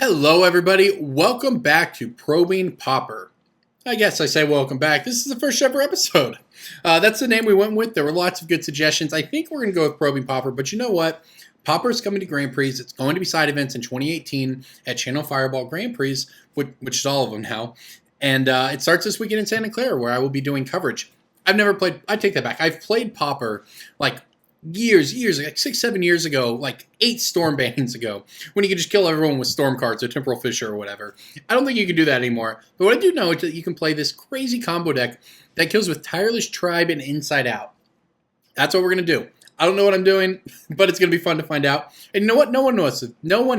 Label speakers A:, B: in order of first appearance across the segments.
A: Hello, everybody. Welcome back to Probing Pauper. I guess I say welcome back. This is the first ever episode. That's the name we went with. There were lots of good suggestions. I think we're going to go with Probing Pauper, but you know what? Pauper's coming to Grand Prix. It's going to be side events in 2018 at Channel Fireball Grand Prix, which is all of them now. And it starts this weekend in Santa Clara, where I will be doing coverage. I've never played, I take that back. I've played Pauper like years, like 6-7 years ago, like 8 storm bans ago, when you could just kill everyone with storm cards or temporal fissure or whatever. I don't think you can do that anymore. But what I do know is that you can play this crazy combo deck that kills with Tireless Tribe and Inside Out. That's what we're gonna do. I don't know what I'm doing, but it's gonna be fun to find out. And you know what? No one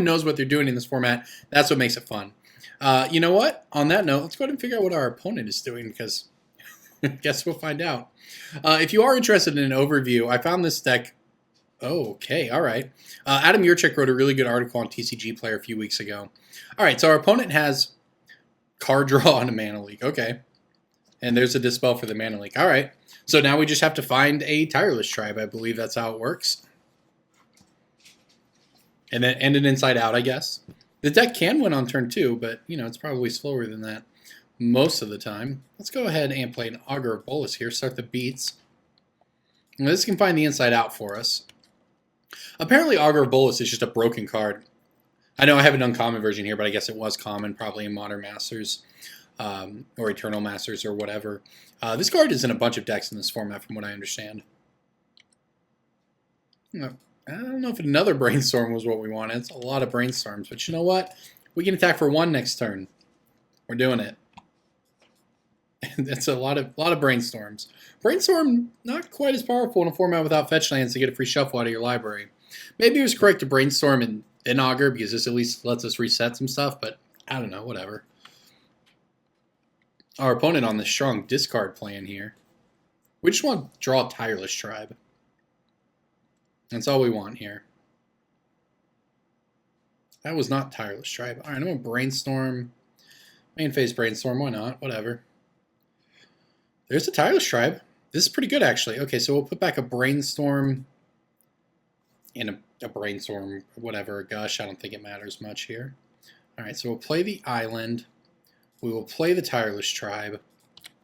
A: knows what they're doing in this format. That's what makes it fun. You know what? On that note, let's go ahead and figure out what our opponent is doing, because I guess we'll find out. If you are interested in an overview, I found this deck. Oh, okay, all right. Adam Yurchik wrote a really good article on TCGplayer a few weeks ago. All right, so our opponent has card draw on a mana leak. Okay. And there's a dispel for the mana leak. All right. So now we just have to find a Tireless Tribe. I believe that's how it works. And then end it Inside Out, I guess. The deck can win on turn 2, but, you know, it's probably slower than that most of the time. Let's go ahead and play an Augur of Bolas here. Start the beats. Now this can find the Inside Out for us. Apparently Augur of Bolas is just a broken card. I know I have an uncommon version here, but I guess it was common probably in Modern Masters or Eternal Masters or whatever. This card is in a bunch of decks in this format from what I understand. I don't know if another Brainstorm was what we wanted. It's a lot of Brainstorms, but you know what? We can attack for 1 next turn. We're doing it. That's a lot of Brainstorms. Brainstorm, not quite as powerful in a format without fetch lands to get a free shuffle out of your library. Maybe it was correct to Brainstorm and then Augur, because this at least lets us reset some stuff, but I don't know, whatever. Our opponent on the strong discard plan here. We just want to draw Tireless Tribe. That's all we want here. That was not Tireless Tribe. Alright, I'm going to Brainstorm. Main phase Brainstorm, why not? Whatever. There's a Tireless Tribe. This is pretty good, actually. Okay, so we'll put back a Brainstorm and a Brainstorm, whatever, a Gush. I don't think it matters much here. All right, so we'll play the Island. We will play the Tireless Tribe.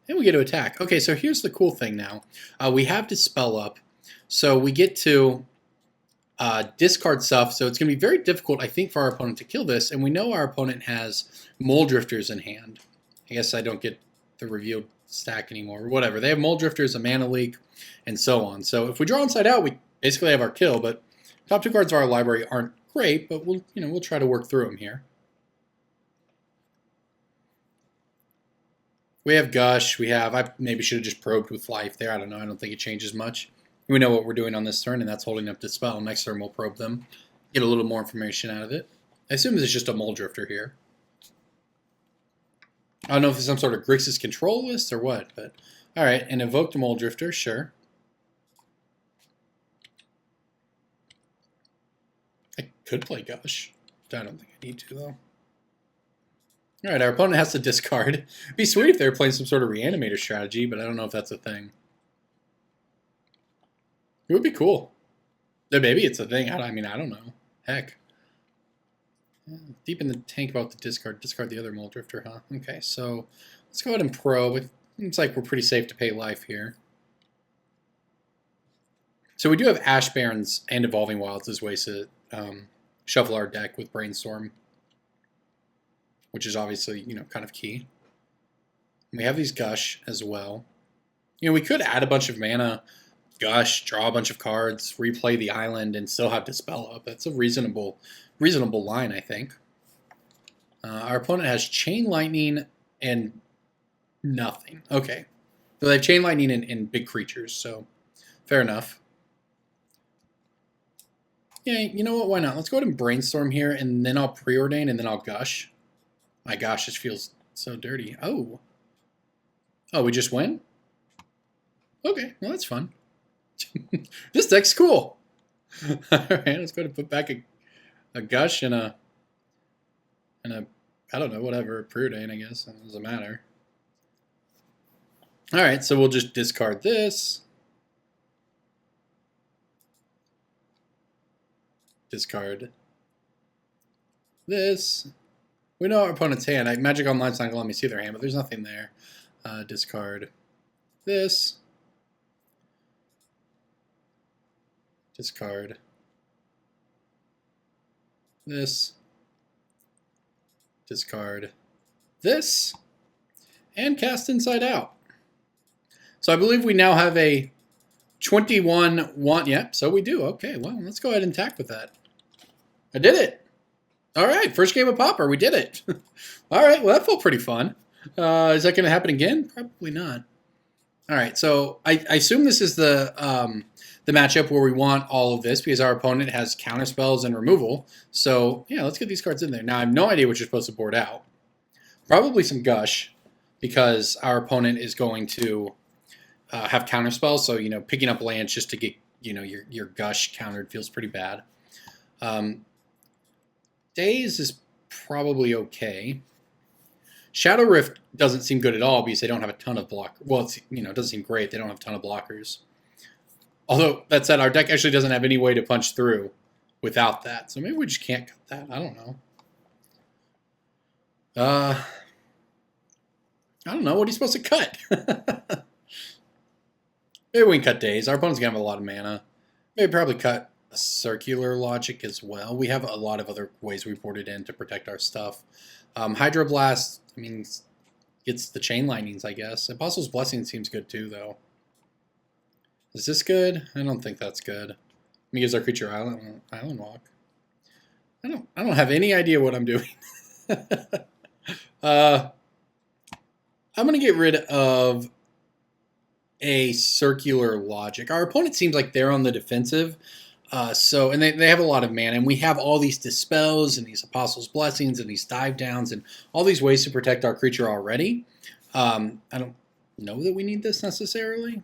A: And we get to attack. Okay, so here's the cool thing now. We have Dispel up. So we get to discard stuff. So it's going to be very difficult, I think, for our opponent to kill this. And we know our opponent has Mole Drifters in hand. I guess I don't get the revealed stack anymore, or whatever. They have Mole Drifters, a mana leak, and so on. So if we draw Inside Out, we basically have our kill, but top 2 cards of our library aren't great, but we'll try to work through them here. We have Gush, I maybe should have just probed with Life there, I don't know, I don't think it changes much. We know what we're doing on this turn, and that's holding up Dispel. Next turn we'll probe them, get a little more information out of it. I assume it's just a Mole Drifter here. I don't know if it's some sort of Grixis control list or what, but alright, and invoke the Mole Drifter, sure. I could play Gush. I don't think I need to, though. Alright, our opponent has to discard. It'd be sweet if they were playing some sort of Reanimator strategy, but I don't know if that's a thing. It would be cool. Maybe it's a thing. I mean, I don't know. Heck. Deep in the tank about the discard. Discard the other Mole Drifter, huh? Okay, so let's go ahead and probe. It seems like we're pretty safe to pay life here. So we do have Ash Barrens and Evolving Wilds as ways to shuffle our deck with Brainstorm, which is obviously, kind of key. And we have these Gush as well. We could add a bunch of mana, Gush, draw a bunch of cards, replay the Island, and still have Dispel up. That's a reasonable line, I think. Our opponent has Chain Lightning and nothing. Okay. So they have Chain Lightning and big creatures, so fair enough. Yeah, you know what? Why not? Let's go ahead and Brainstorm here, and then I'll Preordain, and then I'll Gush. My gosh, this feels so dirty. Oh. Oh, we just win? Okay, well, that's fun. This deck's cool. Alright, let's go ahead and put back a Gush and a I don't know, whatever, Preordain, I guess. It doesn't matter. Alright, so we'll just discard this. Discard this. We know our opponent's hand. Magic Online's not going to let me see their hand, but there's nothing there. Discard this. Discard this. Discard this. And cast Inside Out. So I believe we now have a 21-1. Yep, so we do. Okay, well, let's go ahead and attack with that. I did it. All right, first game of Pauper. We did it. All right, well, that felt pretty fun. Is that going to happen again? Probably not. All right, so I assume this is the matchup where we want all of this because our opponent has counter spells and removal. So, yeah, let's get these cards in there. Now, I have no idea what you're supposed to board out. Probably some Gush because our opponent is going to have counter spells. So, you know, picking up lands just to get, you know, your Gush countered feels pretty bad. Daze is probably okay. Shadow Rift doesn't seem good at all because they don't have a ton of block. Well, it's, you know, it doesn't seem great. They don't have a ton of blockers. Although, that said, our deck actually doesn't have any way to punch through without that. So maybe we just can't cut that. I don't know. I don't know. What are you supposed to cut? Maybe we can cut Daze. Our opponent's going to have a lot of mana. Maybe probably cut a Circular Logic as well. We have a lot of other ways we board it in to protect our stuff. Hydroblast, I mean, gets the Chain Lightnings, I guess. Apostle's Blessing seems good too, though. Is this good? I don't think that's good. Let me use our creature Island Walk. I don't have any idea what I'm doing. I'm gonna get rid of a Circular Logic. Our opponent seems like they're on the defensive. And they have a lot of mana, and we have all these Dispels and these Apostle's Blessings and these Dive Downs and all these ways to protect our creature already. I don't know that we need this necessarily.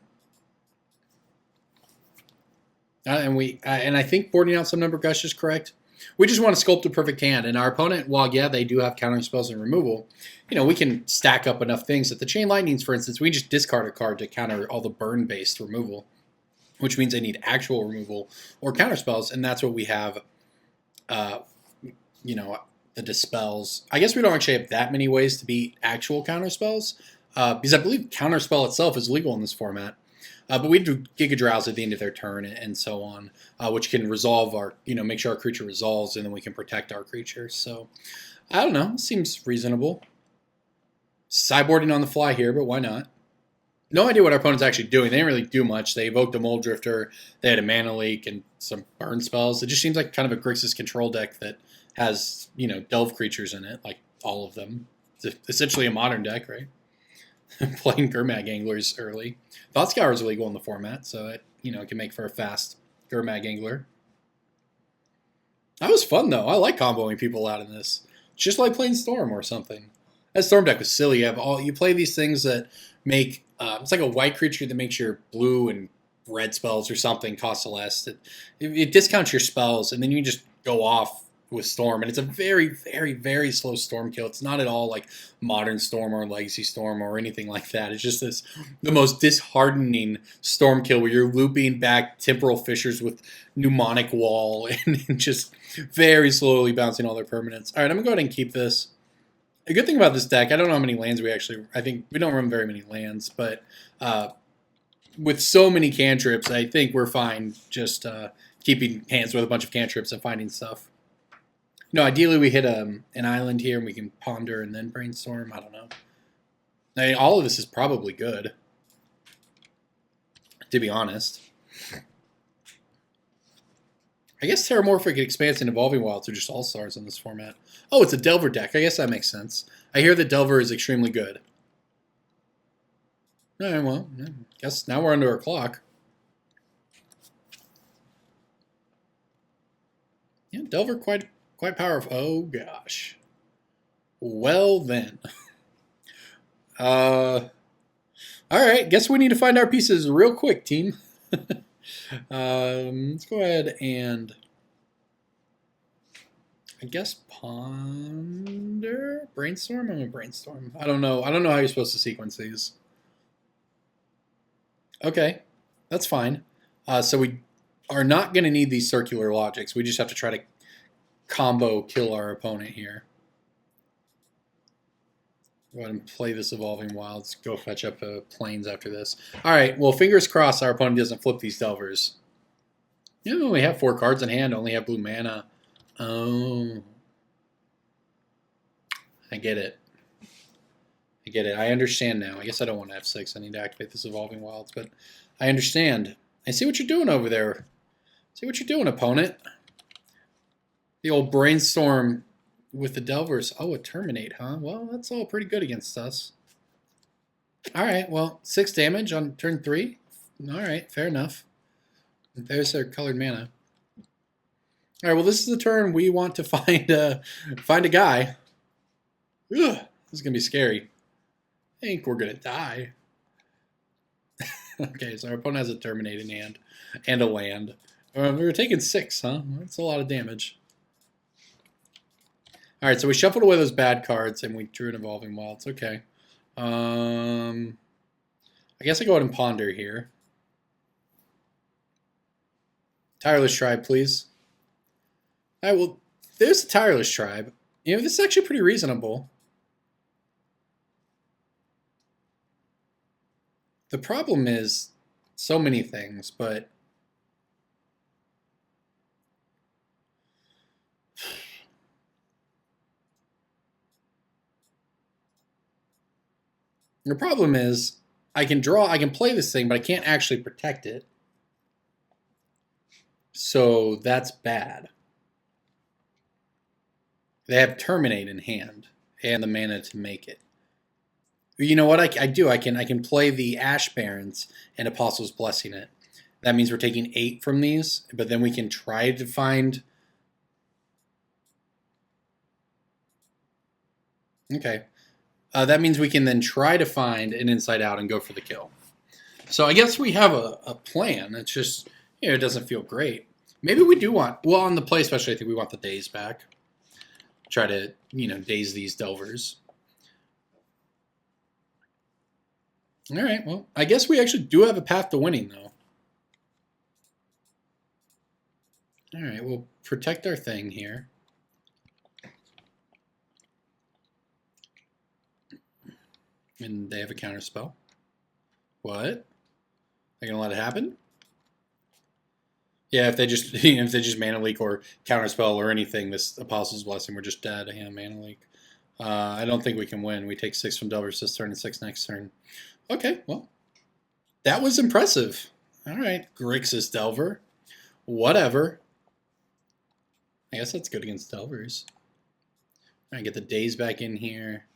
A: And I think boarding out some number Gush is correct. We just want to sculpt a perfect hand, and our opponent, while yeah, they do have counter spells and removal, you know, we can stack up enough things that the Chain Lightnings, for instance, we just discard a card to counter all the burn-based removal, which means they need actual removal or counter spells, and that's what we have, you know, the Dispels. I guess we don't actually have that many ways to beat actual counter spells, because I believe counter spell itself is legal in this format. But we do Giga Drowse at the end of their turn and so on, which can resolve our, you know, make sure our creature resolves, and then we can protect our creature. So, I don't know, seems reasonable. Sideboarding on the fly here, but why not? No idea what our opponent's actually doing. They didn't really do much. They evoked a Mold Drifter, they had a Mana Leak, and some burn spells. It just seems like kind of a Grixis control deck that has, you know, Delve creatures in it, like all of them. It's essentially a modern deck, right? Playing Gurmag Anglers early. Thought Scour is illegal in the format, so it, you know, it can make for a fast Gurmag Angler. That was fun, though. I like comboing people out in this. It's just like playing Storm or something. That Storm deck was silly. You play these things that make it's like a white creature that makes your blue and red spells or something cost less. It discounts your spells, and then you just go off with Storm, and it's a very, very, very slow Storm kill. It's not at all like Modern Storm or Legacy Storm or anything like that. It's just the most disheartening Storm kill where you're looping back Temporal Fissures with Mnemonic Wall and just very slowly bouncing all their permanents. All right, I'm going to go ahead and keep this. A good thing about this deck, I don't know how many lands I think we don't run very many lands, but with so many cantrips, I think we're fine just keeping hands with a bunch of cantrips and finding stuff. No, ideally we hit an island here and we can ponder and then brainstorm. I don't know. I mean, all of this is probably good, to be honest. I guess Terramorphic, Expanse, and Evolving Wilds are just all-stars in this format. Oh, it's a Delver deck. I guess that makes sense. I hear that Delver is extremely good. All right, well, I guess now we're under our clock. Yeah, Delver quite powerful. Oh, gosh. Well, then. All right, guess we need to find our pieces real quick, team. Let's go ahead and, I guess, ponder, brainstorm. I'm gonna brainstorm. I don't know how you're supposed to sequence these. Okay, that's fine. So we are not gonna need these circular logics. We just have to try to combo kill our opponent here. Go ahead and play this Evolving Wilds. Go fetch up Plains after this. All right, well, fingers crossed our opponent doesn't flip these Delvers. You know, we have 4 cards in hand, only have blue mana. Oh. I get it. I get it. I understand now. I guess I don't want F6. I need to activate this Evolving Wilds, but I understand. I see what you're doing over there. See what you're doing, opponent. The old brainstorm with the Delvers. Oh, a Terminate, huh? Well, that's all pretty good against us. All right, well, 6 damage on turn 3. All right, fair enough. There's their colored mana. All right, well, this is the turn we want to find a guy. Ugh, this is going to be scary. I think we're going to die. Okay, so our opponent has a Terminate in hand and a land. We were taking 6, huh? That's a lot of damage. All right, so we shuffled away those bad cards and we drew an Evolving Wilds. Okay. I guess I go ahead and ponder here. Tireless Tribe, please. All right, well, there's a Tireless Tribe. You know, this is actually pretty reasonable. The problem is so many things, but the problem is I can play this thing, but I can't actually protect it. So that's bad. They have Terminate in hand and the mana to make it. You know what I do? I can play the Ash Barrens and Apostle's Blessing it. That means we're taking 8 from these, but then we can try to find... Okay. That means we can then try to find an Inside Out and go for the kill. So I guess we have a plan. It's just, you know, it doesn't feel great. Maybe we do want... Well, on the play special, I think we want the Daze back. Try to, you know, daze these Delvers. All right, well, I guess we actually do have a path to winning, though. All right, we'll protect our thing here. And they have a counter spell. What? They're gonna let it happen? Yeah, if they just if they just mana leak or counter spell or anything, this Apostle's Blessing, we're just dead. Yeah, mana leak. I don't think we can win. We take 6 from Delvers this turn and 6 next turn. Okay, well, that was impressive. All right, Grixis Delver. Whatever. I guess that's good against Delvers. I get the Daze back in here.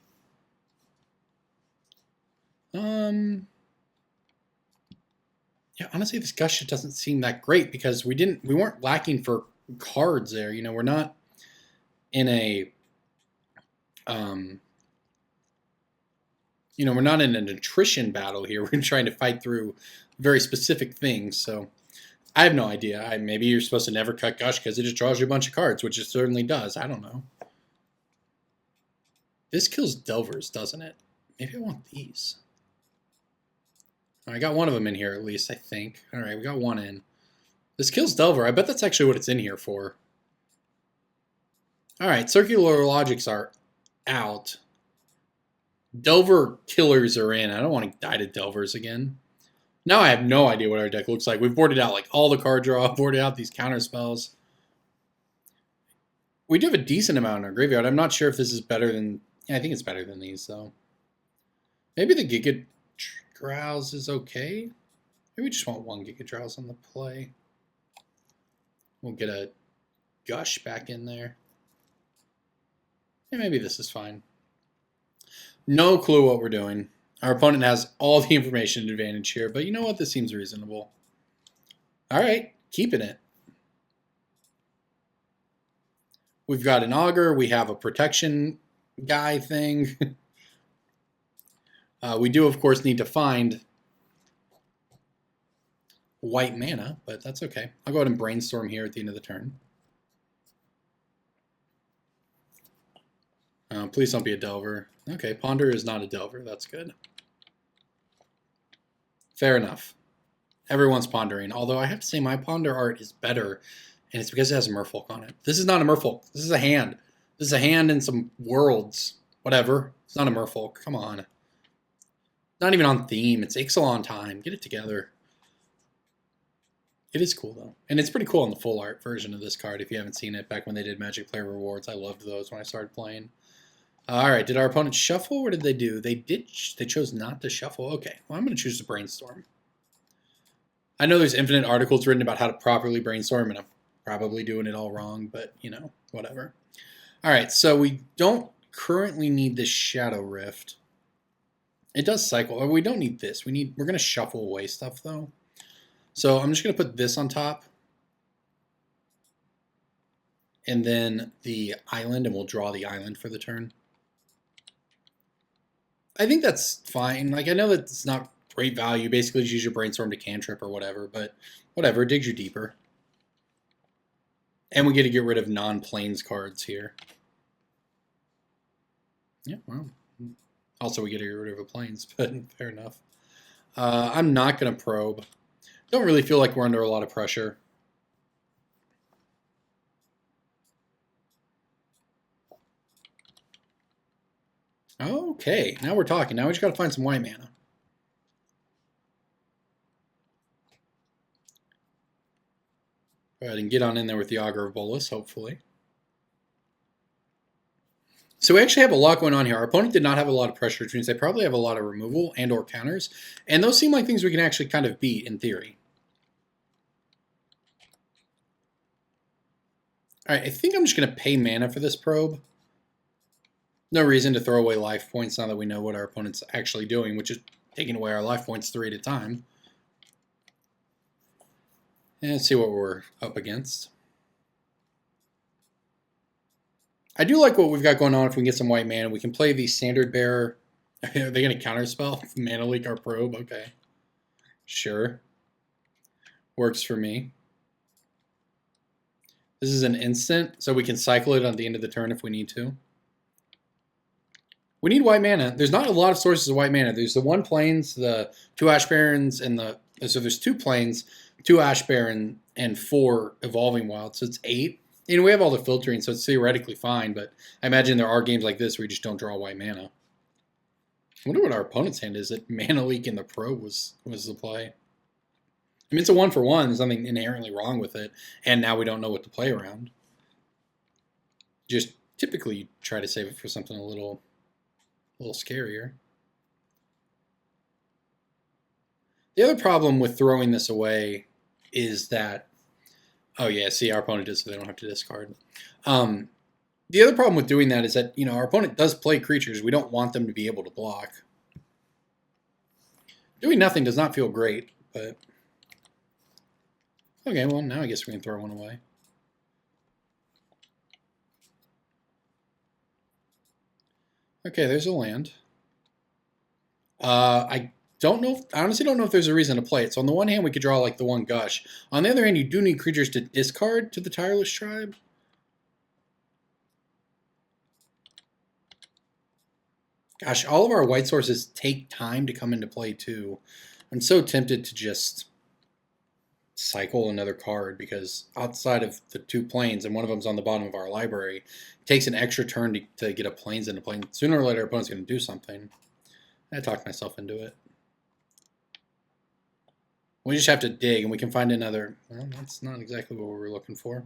A: Yeah, honestly, this Gush doesn't seem that great because we weren't lacking for cards there. You know, we're not in a you know, we're not in an attrition battle here. We're trying to fight through very specific things. So I have no idea. Maybe you're supposed to never cut Gush because it just draws you a bunch of cards, which it certainly does. I don't know. This kills Delvers, doesn't it? Maybe I want these. I got one of them in here at least, I think. All right, we got one in. This kills Delver. I bet that's actually what it's in here for. All right, Circular Logics are out. Delver killers are in. I don't want to die to Delvers again. Now I have no idea what our deck looks like. We've boarded out like all the card draw, boarded out these counter spells. We do have a decent amount in our graveyard. I'm not sure if this is better than... Yeah, I think it's better than these, though. Maybe the Giga Drowse is okay. Maybe we just want 1 Giga Drowse on the play. We'll get a Gush back in there. Yeah, maybe this is fine. No clue what we're doing. Our opponent has all the information advantage here, but you know what? This seems reasonable. All right, keeping it. We've got an Augur. We have a protection guy thing. We do, of course, need to find white mana, but that's okay. I'll go ahead and brainstorm here at the end of the turn. Please don't be a Delver. Okay, Ponder is not a Delver. That's good. Fair enough. Everyone's pondering. Although I have to say my Ponder art is better, and it's because it has a Merfolk on it. This is not a Merfolk. This is a hand. This is a hand and some worlds. Whatever. It's not a merfolk. Come on. Not even on theme. It's Ixalan time. Get it together. It is cool, though. And it's pretty cool on the full art version of this card, if you haven't seen it. Back when they did Magic Player Rewards, I loved those when I started playing. All right, did our opponent shuffle? What did they do? They chose not to shuffle. Okay, well, I'm going to choose to brainstorm. I know there's infinite articles written about how to properly brainstorm, and I'm probably doing it all wrong, but, you know, whatever. All right, so we don't currently need this Shadow Rift. It does cycle. We don't need this. We're going to shuffle away stuff, though. So I'm just going to put this on top. And then the island, and we'll draw the island for the turn. I think that's fine. Like, I know that it's not great value. Basically, just use your brainstorm to cantrip or whatever, but whatever, it digs you deeper. And we get to get rid of non-planes cards here. Yeah, well. Also, we get to get rid of a planes, but fair enough. I'm not going to probe. Don't really feel like we're under a lot of pressure. Okay, now we're talking. Now we just got to find some white mana. Go ahead and get on in there with the Augur of Bolas, hopefully. So we actually have a lot going on here. Our opponent did not have a lot of pressure, which means they probably have a lot of removal and or counters. And those seem like things we can actually kind of beat in theory. All right, I think I'm just going to pay mana for this probe. No reason to throw away life points now that we know what our opponent's actually doing, which is taking away our life points 3 at a time. And let's see what we're up against. I do like what we've got going on. If we can get some white mana, we can play the Standard Bearer. Are they going to counterspell? Mana leak our probe? Okay. Sure. Works for me. This is an instant, so we can cycle it on the end of the turn if we need to. We need white mana. There's not a lot of sources of white mana. There's the 1 plains, the 2 Ash Barrens, and the... So there's 2 plains, 2 Ash Baron, and 4 Evolving Wilds. So it's 8. And we have all the filtering, so it's theoretically fine, but I imagine there are games like this where you just don't draw white mana. I wonder what our opponent's hand is. That mana leak in the probe was the play. I mean, it's a 1-for-1. There's nothing inherently wrong with it, and now we don't know what to play around. Just typically try to save it for something a little scarier. The other problem with throwing this away is that, oh yeah, see, our opponent does, so they don't have to discard. The other problem with doing that is that, you know, our opponent does play creatures. We don't want them to be able to block. Doing nothing does not feel great, but... Okay, well, now I guess we can throw one away. Okay, there's a land. I honestly don't know if there's a reason to play it. So on the one hand, we could draw like the 1 Gush. On the other hand, you do need creatures to discard to the Tireless Tribe. Gosh, all of our white sources take time to come into play too. I'm so tempted to just cycle another card because outside of the 2 planes, and one of them's on the bottom of our library, it takes an extra turn to get a planes into play. Sooner or later, our opponent's going to do something. I talked myself into it. We just have to dig, and we can find another... Well, that's not exactly what we were looking for.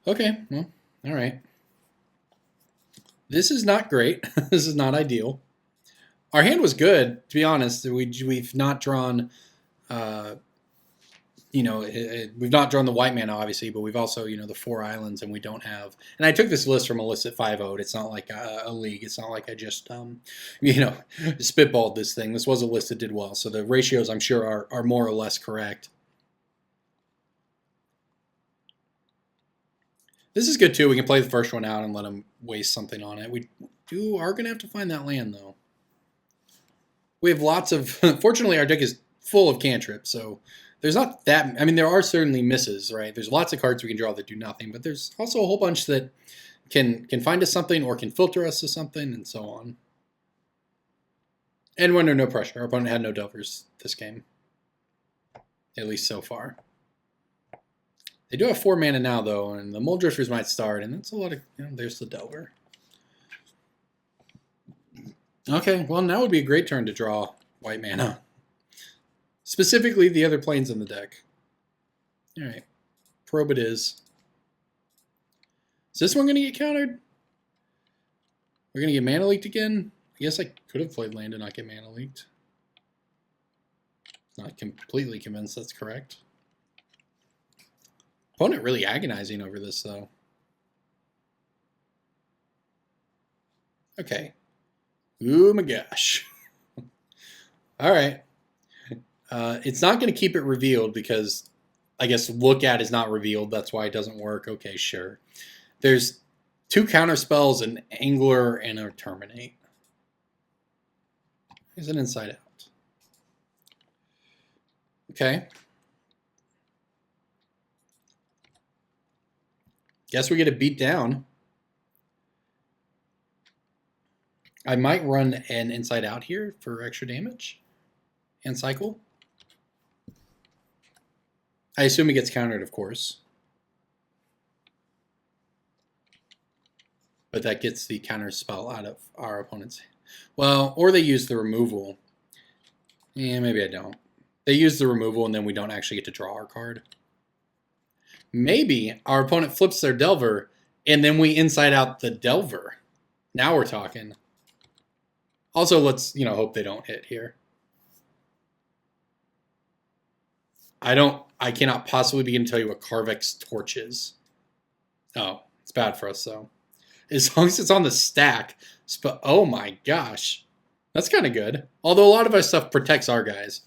A: Okay, well, all right. This is not great. This is not ideal. Our hand was good, to be honest. We've not drawn... you know, we've not drawn the white mana, obviously, but we've also, you know, the 4 islands, and we don't have... And I took this list from a list at 5-0'd. It's not like a league. It's not like I just, you know, spitballed this thing. This was a list that did well. So the ratios, I'm sure, are more or less correct. This is good, too. We can play the first one out and let them waste something on it. We are going to have to find that land, though. We have lots of... Fortunately, our deck is full of cantrips, so... There's not that... I mean, there are certainly misses, right? There's lots of cards we can draw that do nothing, but there's also a whole bunch that can find us something or can filter us to something and so on. And we're under no pressure. Our opponent had no Delvers this game. At least so far. They do have 4 mana now, though, and the Muldrifters might start, and that's a lot of... You know, there's the Delver. Okay, well, now would be a great turn to draw white mana. Specifically, the other planes in the deck. All right, probe it is. Is this one going to get countered? We're going to get mana leaked again? I guess I could have played land and not get mana leaked. Not completely convinced that's correct. Opponent really agonizing over this, though. Okay. Oh my gosh. All right. It's not going to keep it revealed because I guess look at is not revealed. That's why it doesn't work. Okay, sure. There's 2 counter spells, an Angler and a Terminate. Here's an Inside Out. Okay. Guess we get a beat down. I might run an Inside Out here for extra damage and cycle. I assume it gets countered, of course. But that gets the counter spell out of our opponent's. Well, or they use the removal. Yeah, maybe I don't. They use the removal and then we don't actually get to draw our card. Maybe our opponent flips their Delver and then we Inside Out the Delver. Now we're talking. Also, let's, hope they don't hit here. I cannot possibly begin to tell you what Carvex Torch is. Oh, it's bad for us, though. As long as it's on the stack. Oh my gosh. That's kind of good. Although a lot of our stuff protects our guys.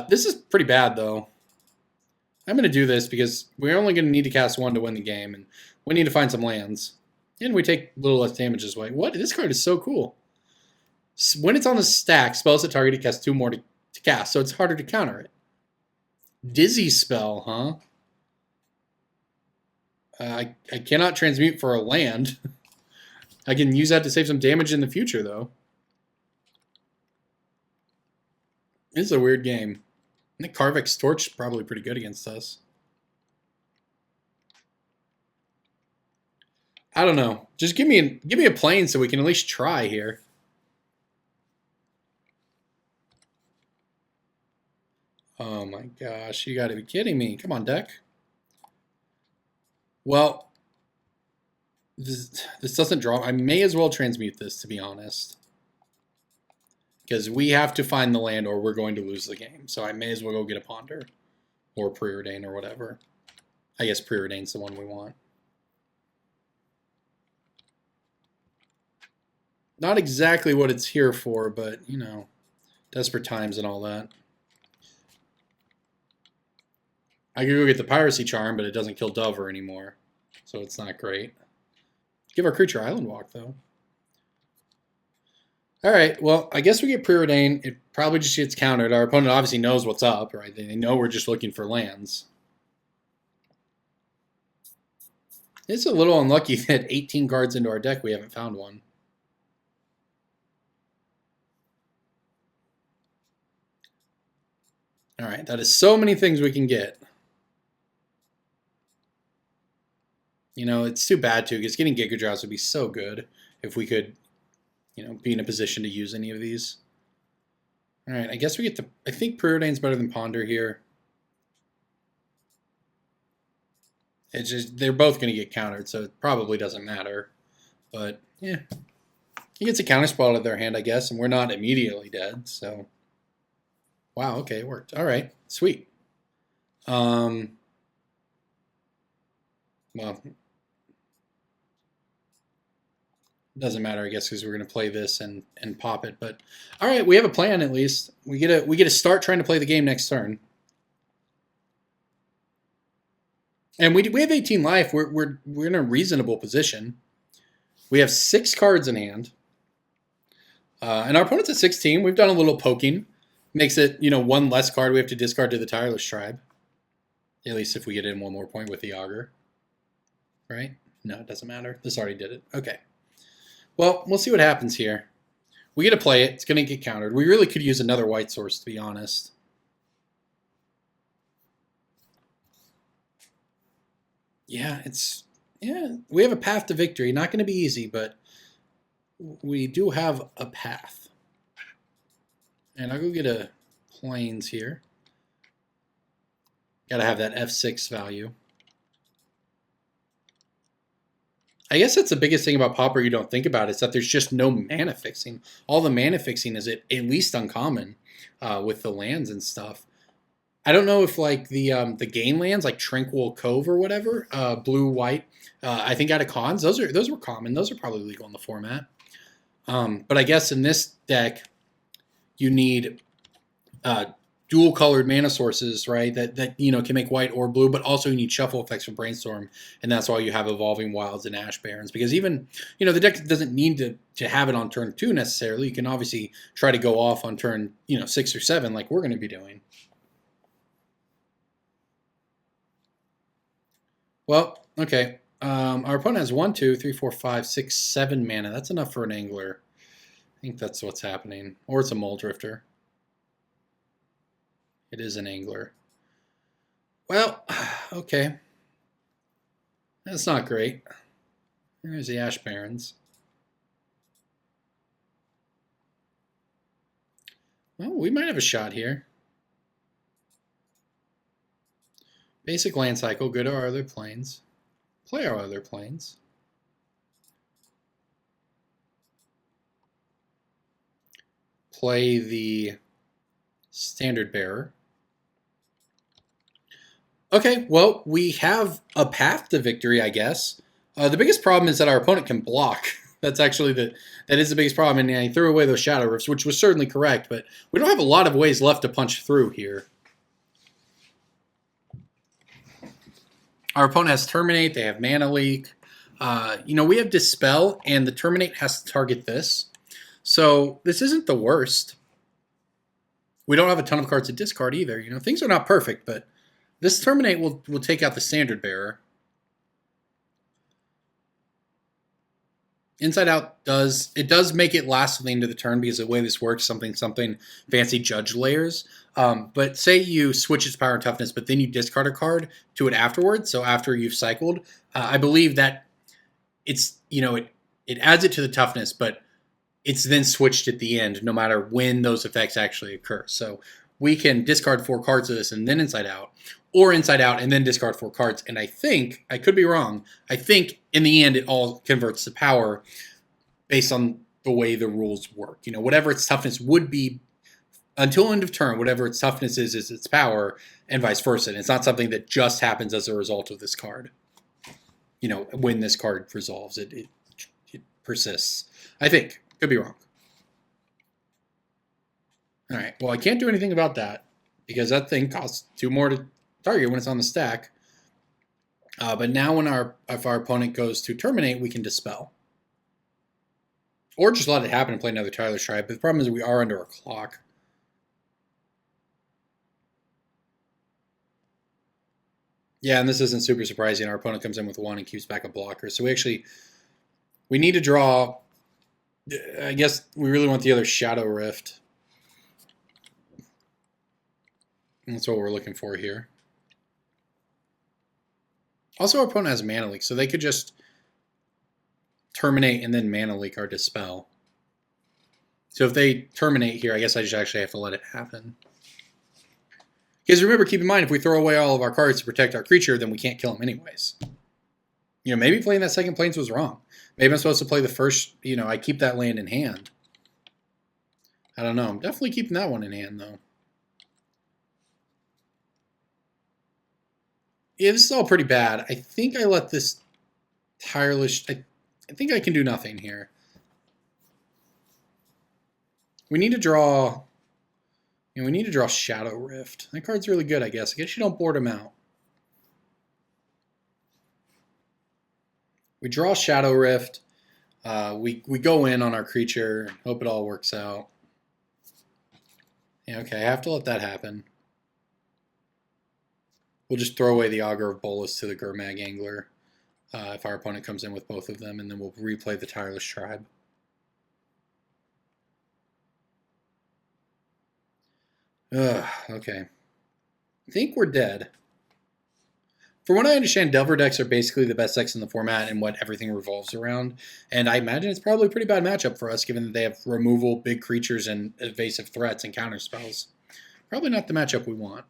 A: This is pretty bad, though. I'm going to do this because we're only going to need to cast 1 to win the game. And we need to find some lands. And we take a little less damage this way. What? This card is so cool. When it's on the stack, spells that target it cast 2 more to cast. So it's harder to counter it. Dizzy spell, huh? I cannot transmute for a land. I can use that to save some damage in the future, though. This is a weird game. I think Carvex Torch is probably pretty good against us. I don't know. Just give me a plane so we can at least try here. Oh my gosh, you gotta be kidding me. Come on, deck. Well, this doesn't draw. I may as well transmute this, to be honest. Because we have to find the land or we're going to lose the game. So I may as well go get a Ponder. Or Preordain or whatever. I guess Preordain's the one we want. Not exactly what it's here for, but, desperate times and all that. I could go get the Piracy Charm, but it doesn't kill Delver anymore. So it's not great. Give our creature Island Walk, though. Alright, well, I guess we get Preordain. It probably just gets countered. Our opponent obviously knows what's up, right? They know we're just looking for lands. It's a little unlucky that 18 cards into our deck we haven't found one. Alright, that is so many things we can get. It's too bad, too, because getting Giga Draws would be so good if we could, be in a position to use any of these. All right, I guess we get the... I think Preordain's better than Ponder here. It's just... They're both going to get countered, so it probably doesn't matter. But, yeah. He gets a counterspell out of their hand, I guess, and we're not immediately dead, so... Wow, okay, it worked. All right, sweet. Well... Doesn't matter, I guess, because we're going to play this and pop it. But all right, we have a plan at least. We get to start trying to play the game next turn. And we have 18 life. We're in a reasonable position. We have 6 cards in hand, and our opponent's at 16. We've done a little poking. Makes it 1 less card we have to discard to the Tireless Tribe. At least if we get in 1 more point with the Augur, right? No, it doesn't matter. This already did it. Okay. Well, we'll see what happens here. We get to play it. It's going to get countered. We really could use another white source, to be honest. Yeah, we have a path to victory. Not going to be easy, but we do have a path. And I'll go get a plains here. Gotta have that F6 value. I guess that's the biggest thing about Pauper you don't think about is that there's just no mana fixing. All the mana fixing is at least uncommon with the lands and stuff. I don't know if like the gain lands like Tranquil Cove or whatever, blue white. I think out of cons, those were common. Those are probably legal in the format. But I guess in this deck, you need dual colored mana sources, right? That can make white or blue, but also you need shuffle effects from Brainstorm, and that's why you have Evolving Wilds and Ash Barrens. Because even the deck doesn't need to have it on turn 2 necessarily. You can obviously try to go off on turn 6 or 7, like we're going to be doing. Well, okay. Our opponent has 1, 2, 3, 4, 5, 6, 7 mana. That's enough for an Angler. I think that's what's happening, or it's a Mole Drifter. It is an Angler. Well, okay. That's not great. There's the Ash Barrens. Well, we might have a shot here. Basic land cycle, go to our other planes. Play our other planes. Play the Standard Bearer. Okay, well, we have a path to victory, I guess. The biggest problem is that our opponent can block. That's actually that is the biggest problem. And I threw away those Shadow Rifts, which was certainly correct, but we don't have a lot of ways left to punch through here. Our opponent has Terminate. They have Mana Leak. We have Dispel, and the Terminate has to target this. So this isn't the worst. We don't have a ton of cards to discard either. Things are not perfect, but this Terminate will take out the Standard Bearer. Inside Out does make it last to the end of the turn because the way this works, something fancy judge layers. But say you switch its power and toughness, but then you discard a card to it afterwards. So after you've cycled, I believe that it's it adds it to the toughness, but it's then switched at the end, no matter when those effects actually occur. So we can discard 4 cards of this and then Inside Out, or Inside Out and then discard 4 cards. And I think, I could be wrong, I think in the end it all converts to power based on the way the rules work. Whatever its toughness would be until end of turn, whatever its toughness is its power, and vice versa. And it's not something that just happens as a result of this card. When this card resolves, it persists. I think. Could be wrong. All right. Well, I can't do anything about that because that thing costs 2 more to target when it's on the stack. But now if our opponent goes to Terminate, we can Dispel. Or just let it happen and play another Tyler's Tribe. But the problem is we are under a clock. Yeah, and this isn't super surprising. Our opponent comes in with 1 and keeps back a blocker. So we need to draw. I guess we really want the other Shadow Rift. That's what we're looking for here. Also, our opponent has Mana Leak, so they could just Terminate and then Mana Leak our Dispel. So if they Terminate here, I guess I just actually have to let it happen. Because remember, keep in mind, if we throw away all of our cards to protect our creature, then we can't kill him anyways. Maybe playing that second Plains was wrong. Maybe I'm supposed to play the first, I keep that land in hand. I don't know. I'm definitely keeping that one in hand, though. Yeah, this is all pretty bad. I think I let this Tireless... I think I can do nothing here. We need to draw... we need to draw Shadow Rift. That card's really good, I guess. I guess you don't board him out. We draw Shadow Rift. We go in on our creature. Hope it all works out. Yeah, okay, I have to let that happen. We'll just throw away the Augur of Bolas to the Gurmag Angler if our opponent comes in with both of them, and then we'll replay the Tireless Tribe. Okay. I think we're dead. For what I understand, Delver decks are basically the best decks in the format and what everything revolves around. And I imagine it's probably a pretty bad matchup for us, given that they have removal, big creatures, and evasive threats and counter spells. Probably not the matchup we want.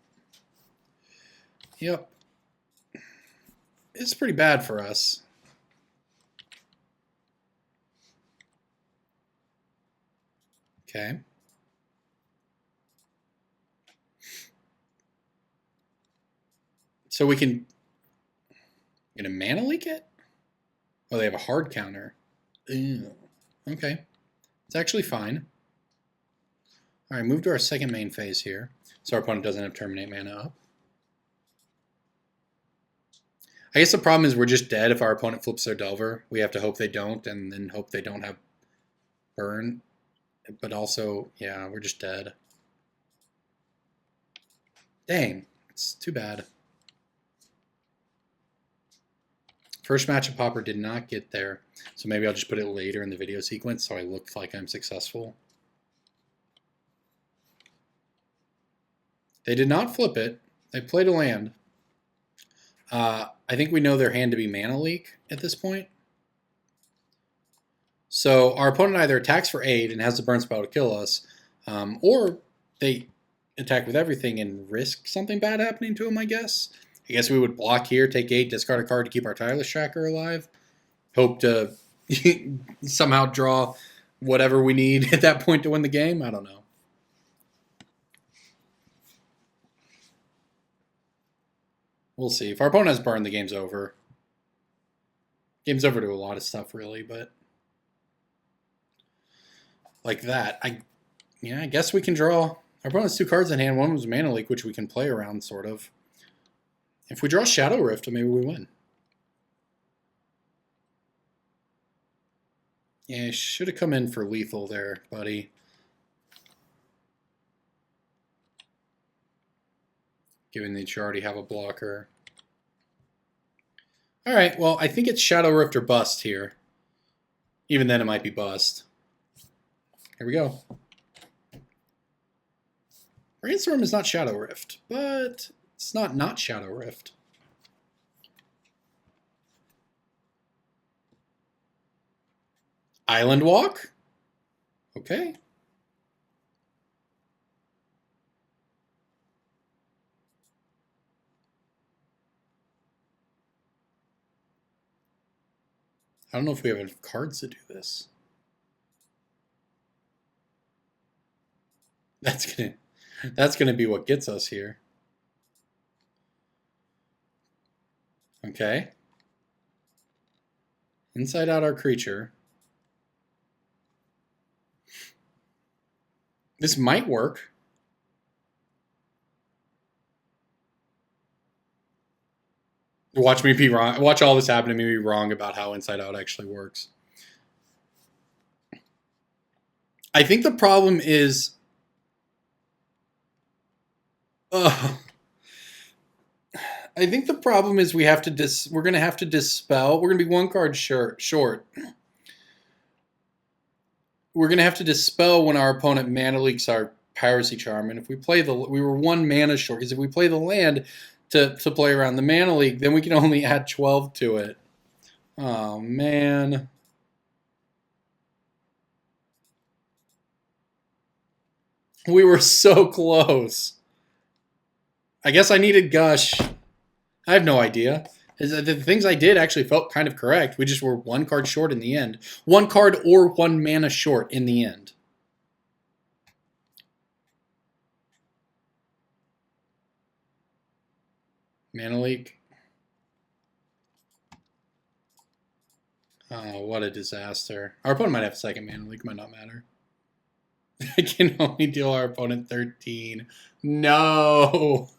A: Yep. It's pretty bad for us. Okay. So we can get a mana leak it? Oh, they have a hard counter. Ew. Okay. It's actually fine. All right, move to our second main phase here. So our opponent doesn't have Terminate mana up. I guess the problem is we're just dead if our opponent flips their Delver. We have to hope they don't, and then hope they don't have burn. But also, yeah, we're just dead. Dang, it's too bad. First match of Pauper did not get there, so maybe I'll just put it later in the video sequence so I look like I'm successful. They did not flip it. They played a land. I think we know their hand to be Mana Leak at this point. So our opponent either attacks for 8 and has the burn spell to kill us, or they attack with everything and risk something bad happening to them, I guess. I guess we would block here, take 8, discard a card to keep our Tireless Tracker alive. Hope to somehow draw whatever we need at that point to win the game. I don't know. We'll see. If our opponent has burn, the game's over. Game's over to a lot of stuff, really, but like that. I guess we can draw. Our opponent has 2 cards in hand. One was Mana Leak, which we can play around, sort of. If we draw Shadow Rift, maybe we win. Yeah, should have come in for lethal there, buddy. Given that you already have a blocker. All right, well, I think it's Shadow Rift or bust here. Even then, it might be bust. Here we go. Brainstorm is not Shadow Rift, but it's not Shadow Rift. Island Walk? Okay. I don't know if we have enough cards to do this. That's gonna be what gets us here. Okay. Inside out our creature. This might work. Watch me be wrong. Watch all this happen to me be wrong about how Inside Out actually works. I think the problem is... I think the problem is we have to we're going to have to dispel. We're going to be 1 card short. We're going to have to dispel when our opponent Mana Leaks our Piracy Charm. And if we play we were 1 mana short. Because if we play the land to play around the Mana Leak, then we can only add 12 to it. Oh, man. We were so close. I guess I needed Gush. I have no idea. The things I did actually felt kind of correct. We just were 1 card short in the end. 1 card or 1 mana short in the end. Mana Leak. Oh, what a disaster. Our opponent might have a second Mana Leak. Might not matter. I can only deal our opponent 13. No.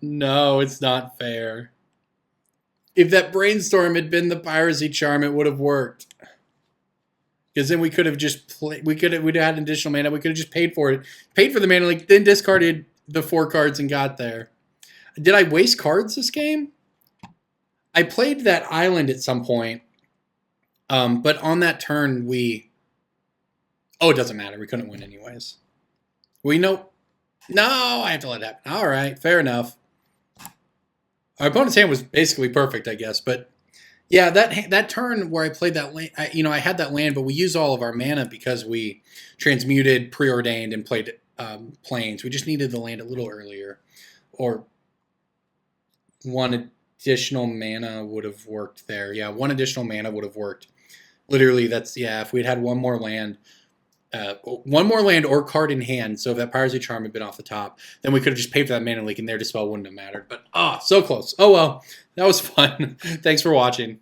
A: No, it's not fair. If that Brainstorm had been the Piracy Charm, it would have worked. Because then we could have just played. We'd have had additional mana. We could have just paid for it. Paid for the Mana Leak, then discarded the 4 cards and got there. Did I waste cards this game? I played that island at some point. But on that turn, oh, it doesn't matter. We couldn't win anyways. We know. No, I have to let it happen. All right, fair enough. Our opponent's hand was basically perfect, I guess. But yeah, that turn where I played that land, I had that land, but we used all of our mana because we transmuted, preordained, and played planes. We just needed the land a little earlier, or one additional mana would have worked there. Yeah, one additional mana would have worked. Literally, that's, yeah, if we'd had one more land or card in hand, so if that Piracy Charm had been off the top, then we could have just paid for that mana leak and their Dispel wouldn't have mattered. But, so close. Oh well, that was fun. Thanks for watching.